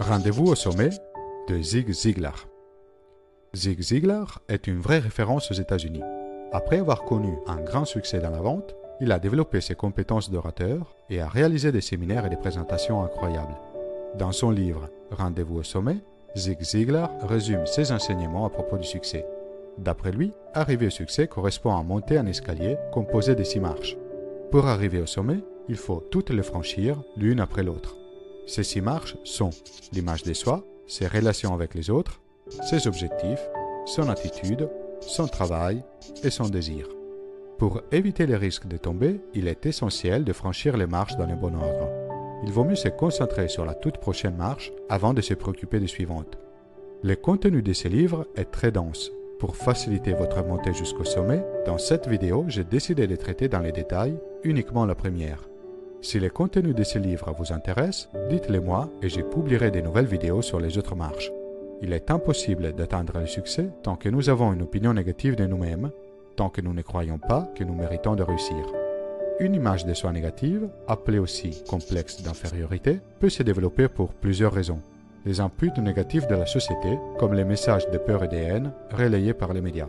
Rendez-vous au sommet de Zig Ziglar. Zig Ziglar est une vraie référence aux États-Unis. Après avoir connu un grand succès dans la vente, il a développé ses compétences d'orateur et a réalisé des séminaires et des présentations incroyables. Dans son livre Rendez-vous au sommet, Zig Ziglar résume ses enseignements à propos du succès. D'après lui, arriver au succès correspond à monter un escalier composé de 6 marches. Pour arriver au sommet, il faut toutes les franchir l'une après l'autre. Ces 6 marches sont l'image de soi, ses relations avec les autres, ses objectifs, son attitude, son travail et son désir. Pour éviter les risques de tomber, il est essentiel de franchir les marches dans le bon ordre. Il vaut mieux se concentrer sur la toute prochaine marche avant de se préoccuper des suivantes. Le contenu de ce livre est très dense. Pour faciliter votre montée jusqu'au sommet, dans cette vidéo, j'ai décidé de traiter dans les détails uniquement la première. Si le contenu de ce livre vous intéresse, dites-le moi et je publierai de nouvelles vidéos sur les autres marches. Il est impossible d'atteindre le succès tant que nous avons une opinion négative de nous-mêmes, tant que nous ne croyons pas que nous méritons de réussir. Une image de soi négative, appelée aussi complexe d'infériorité, peut se développer pour plusieurs raisons. Les inputs négatifs de la société, comme les messages de peur et de haine relayés par les médias.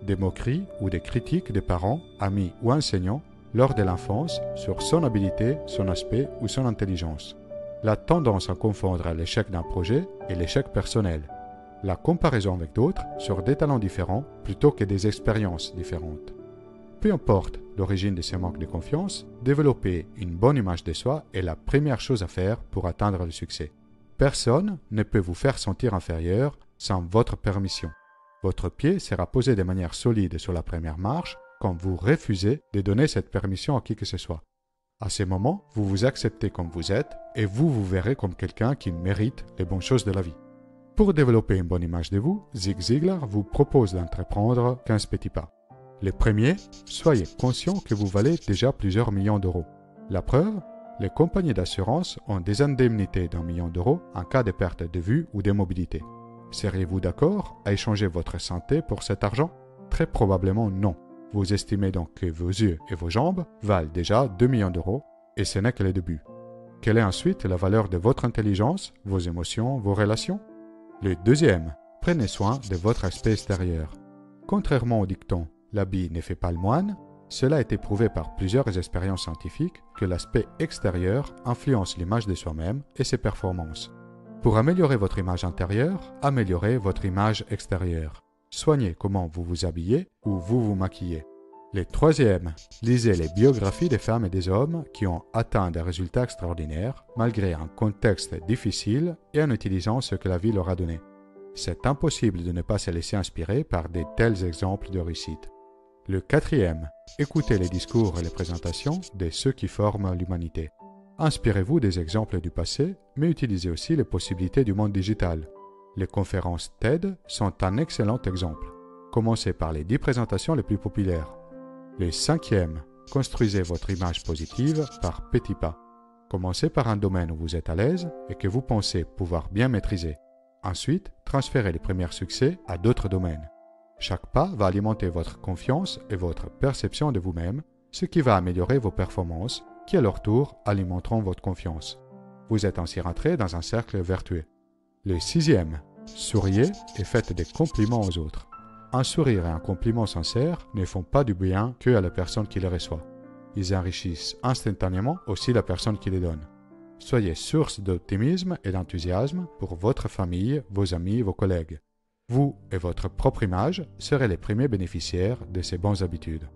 Des moqueries ou des critiques des parents, amis ou enseignants lors de l'enfance sur son habilité, son aspect ou son intelligence. La tendance à confondre l'échec d'un projet et l'échec personnel. La comparaison avec d'autres sur des talents différents plutôt que des expériences différentes. Peu importe l'origine de ce manque de confiance, développer une bonne image de soi est la première chose à faire pour atteindre le succès. Personne ne peut vous faire sentir inférieur sans votre permission. Votre pied sera posé de manière solide sur la première marche quand vous refusez de donner cette permission à qui que ce soit. À ce moment, vous vous acceptez comme vous êtes et vous vous verrez comme quelqu'un qui mérite les bonnes choses de la vie. Pour développer une bonne image de vous, Zig Ziglar vous propose d'entreprendre 15 petits pas. Le premier, soyez conscient que vous valez déjà plusieurs millions d'euros. La preuve, les compagnies d'assurance ont des indemnités d'1 million d'euros en cas de perte de vue ou de mobilité. Seriez-vous d'accord à échanger votre santé pour cet argent? Très probablement non. Vous estimez donc que vos yeux et vos jambes valent déjà 2 millions d'euros et ce n'est que le début. Quelle est ensuite la valeur de votre intelligence, vos émotions, vos relations? Le deuxième, prenez soin de votre aspect extérieur. Contrairement au dicton « l'habit ne fait pas le moine », cela a été prouvé par plusieurs expériences scientifiques que l'aspect extérieur influence l'image de soi-même et ses performances. Pour améliorer votre image intérieure, améliorez votre image extérieure. Soignez comment vous vous habillez ou vous vous maquillez. Le troisième, lisez les biographies des femmes et des hommes qui ont atteint des résultats extraordinaires malgré un contexte difficile et en utilisant ce que la vie leur a donné. C'est impossible de ne pas se laisser inspirer par de tels exemples de réussite. Le quatrième, écoutez les discours et les présentations de ceux qui forment l'humanité. Inspirez-vous des exemples du passé, mais utilisez aussi les possibilités du monde digital. Les conférences TED sont un excellent exemple. Commencez par les 10 présentations les plus populaires. Le cinquième, construisez votre image positive par petits pas. Commencez par un domaine où vous êtes à l'aise et que vous pensez pouvoir bien maîtriser. Ensuite, transférez les premiers succès à d'autres domaines. Chaque pas va alimenter votre confiance et votre perception de vous-même, ce qui va améliorer vos performances, qui à leur tour alimenteront votre confiance. Vous êtes ainsi rentré dans un cercle vertueux. Le sixième, souriez et faites des compliments aux autres. Un sourire et un compliment sincère ne font pas du bien que à la personne qui les reçoit. Ils enrichissent instantanément aussi la personne qui les donne. Soyez source d'optimisme et d'enthousiasme pour votre famille, vos amis, vos collègues. Vous et votre propre image serez les premiers bénéficiaires de ces bonnes habitudes.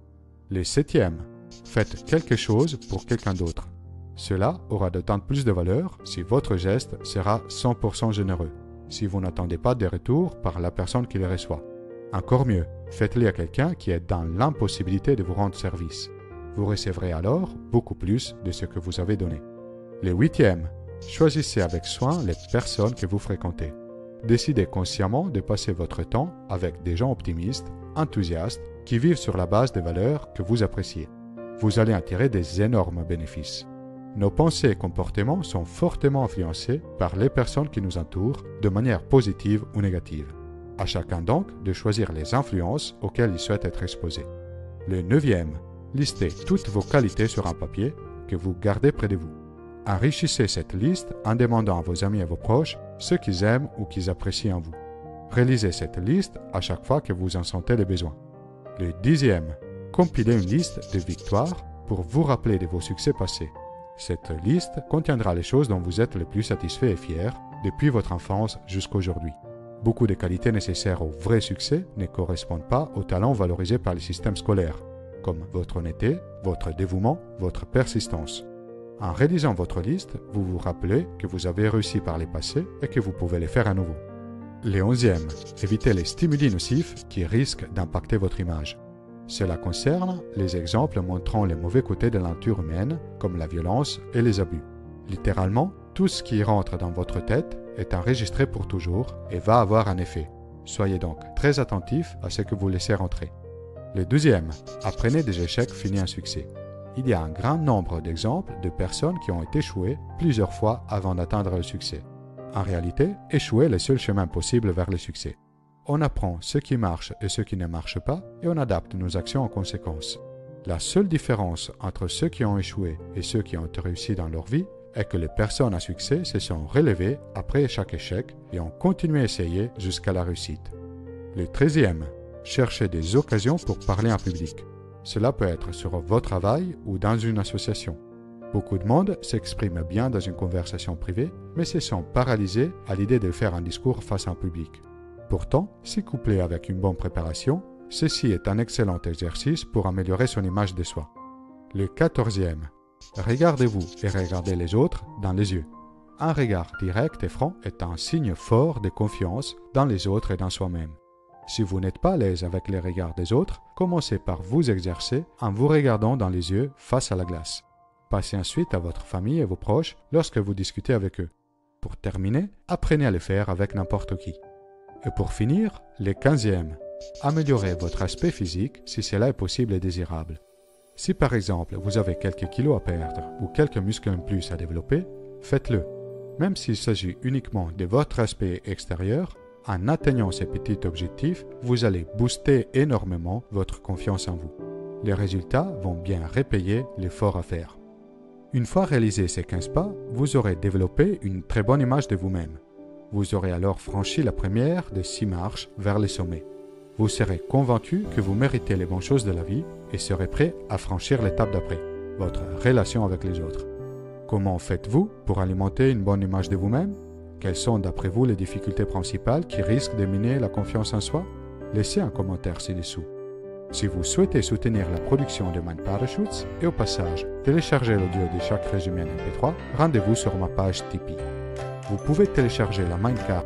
Le septième, faites quelque chose pour quelqu'un d'autre. Cela aura d'autant plus de valeur si votre geste sera 100% généreux, si vous n'attendez pas de retour par la personne qui le reçoit. Encore mieux, faites-le à quelqu'un qui est dans l'impossibilité de vous rendre service. Vous recevrez alors beaucoup plus de ce que vous avez donné. Le huitième, choisissez avec soin les personnes que vous fréquentez. Décidez consciemment de passer votre temps avec des gens optimistes, enthousiastes, qui vivent sur la base des valeurs que vous appréciez. Vous allez en tirer des énormes bénéfices. Nos pensées et comportements sont fortement influencés par les personnes qui nous entourent de manière positive ou négative. À chacun donc de choisir les influences auxquelles il souhaite être exposé. Le neuvième, listez toutes vos qualités sur un papier que vous gardez près de vous. Enrichissez cette liste en demandant à vos amis et vos proches ce qu'ils aiment ou qu'ils apprécient en vous. Réalisez cette liste à chaque fois que vous en sentez le besoin. Le 10e, compilez une liste de victoires pour vous rappeler de vos succès passés. Cette liste contiendra les choses dont vous êtes le plus satisfait et fier depuis votre enfance jusqu'à aujourd'hui. Beaucoup de qualités nécessaires au vrai succès ne correspondent pas aux talents valorisés par le système scolaire, comme votre honnêteté, votre dévouement, votre persistance. En réalisant votre liste, vous vous rappelez que vous avez réussi par le passé et que vous pouvez le faire à nouveau. Le 11e, évitez les stimuli nocifs qui risquent d'impacter votre image. Cela concerne les exemples montrant les mauvais côtés de la nature humaine, comme la violence et les abus. Littéralement, tout ce qui rentre dans votre tête est enregistré pour toujours et va avoir un effet. Soyez donc très attentif à ce que vous laissez rentrer. Le 12e, apprenez des échecs finis en succès. Il y a un grand nombre d'exemples de personnes qui ont échoué plusieurs fois avant d'atteindre le succès. En réalité, échouer est le seul chemin possible vers le succès. On apprend ce qui marche et ce qui ne marche pas et on adapte nos actions en conséquence. La seule différence entre ceux qui ont échoué et ceux qui ont réussi dans leur vie est que les personnes à succès se sont relevées après chaque échec et ont continué à essayer jusqu'à la réussite. Le 13e, cherchez des occasions pour parler en public. Cela peut être sur votre travail ou dans une association. Beaucoup de monde s'exprime bien dans une conversation privée, mais se sont paralysés à l'idée de faire un discours face à un public. Pourtant, si couplé avec une bonne préparation, ceci est un excellent exercice pour améliorer son image de soi. Le 14e, regardez-vous et regardez les autres dans les yeux. Un regard direct et franc est un signe fort de confiance dans les autres et dans soi-même. Si vous n'êtes pas à l'aise avec les regards des autres, commencez par vous exercer en vous regardant dans les yeux face à la glace. Passez ensuite à votre famille et vos proches lorsque vous discutez avec eux. Pour terminer, apprenez à le faire avec n'importe qui. Et pour finir, le 15e, améliorez votre aspect physique si cela est possible et désirable. Si par exemple vous avez quelques kilos à perdre ou quelques muscles en plus à développer, faites-le. Même s'il s'agit uniquement de votre aspect extérieur, en atteignant ces petits objectifs, vous allez booster énormément votre confiance en vous. Les résultats vont bien repayer l'effort à faire. Une fois réalisé ces 15 pas, vous aurez développé une très bonne image de vous-même. Vous aurez alors franchi la première des 6 marches vers le sommet. Vous serez convaincu que vous méritez les bonnes choses de la vie et serez prêt à franchir l'étape d'après, votre relation avec les autres. Comment faites-vous pour alimenter une bonne image de vous-même? Quelles sont d'après vous les difficultés principales qui risquent de miner la confiance en soi? Laissez un commentaire ci-dessous. Si vous souhaitez soutenir la production de Mind Parachutes et au passage télécharger l'audio de chaque résumé en MP3, rendez-vous sur ma page Tipeee. Vous pouvez télécharger la Mindcard